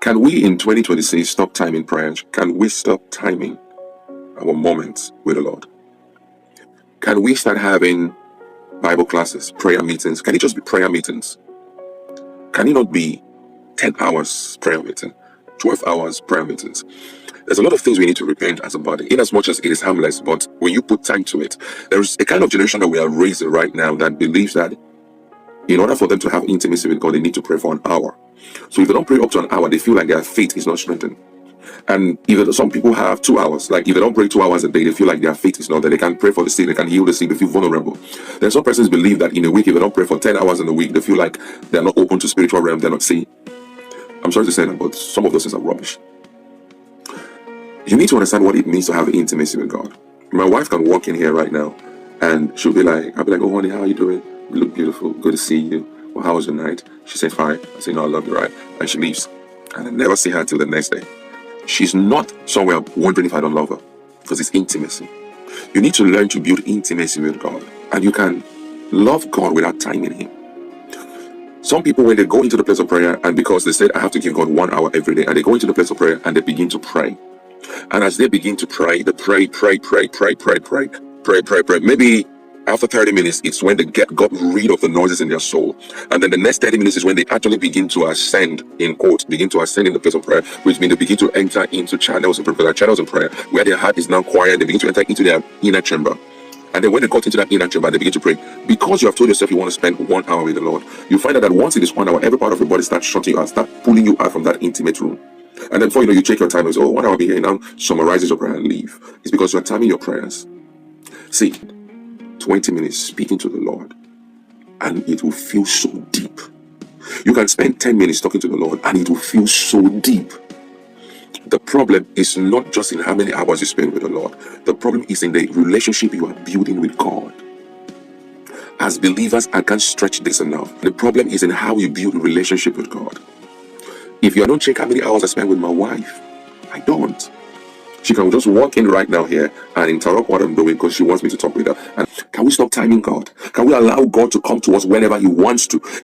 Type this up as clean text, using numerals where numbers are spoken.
Can we in 2026 stop timing prayers? Can we stop timing our moments with the Lord? Can we start having Bible classes, prayer meetings? Can it just be prayer meetings? Can it not be 10 hours prayer meeting, 12 hours prayer meetings? There's a lot of things we need to repent as a body, in as much as it is harmless, but when you put time to it, there's a kind of generation that we are raising right now that believes that in order for them to have intimacy with God, they need to pray for an hour. So if they don't pray up to an hour, they feel like their faith is not strengthened. And even some people have 2 hours, like if they don't pray 2 hours a day, they feel like their faith is not there. They can pray for the sick, they can heal the sick, they feel vulnerable. Then some persons believe that in a week, if they don't pray for 10 hours in a week, they feel like they're not open to spiritual realm, they're not seeing. I'm sorry to say that, but some of those things are rubbish. You need to understand what it means to have intimacy with God. My wife can walk in here right now and she'll be like, I'll be like, oh honey, how are you doing? You look beautiful, good to see you. Well, how was your night? She said, fine. I say, no, I love you, right? And she leaves. And I never see her till the next day. She's not somewhere wondering if I don't love her, because it's intimacy. You need to learn to build intimacy with God, and you can love God without timing Him. Some people, when they go into the place of prayer, and because they said, I have to give God 1 hour every day, and they go into the place of prayer and they begin to pray. And as they begin to pray, they pray. Maybe after 30 minutes, it's when they got rid of the noises in their soul. And then the next 30 minutes is when they actually begin to ascend, in quotes, begin to ascend in the place of prayer, which means they begin to enter into channels of prayer, where their heart is now quiet. They begin to enter into their inner chamber. And then when they got into that inner chamber, they begin to pray. Because you have told yourself you want to spend 1 hour with the Lord, you find out that once it is 1 hour, every part of your body starts shutting you out, start pulling you out from that intimate room. And then before you know, you check your time and say, oh, 1 hour be here, now summarizes your prayer and leave. It's because you're timing your prayers. See, 20 minutes speaking to the Lord, and it will feel so deep. You can spend 10 minutes talking to the Lord, and it will feel so deep. The problem is not just in how many hours you spend with the Lord. The problem is in the relationship you are building with God. As believers, I can't stretch this enough. The problem is in how you build a relationship with God. If you don't check how many hours I spend with my wife, I don't. She can just walk in right now here and interrupt what I'm doing because she wants me to talk with her. And can we stop timing God? Can we allow God to come to us whenever He wants to?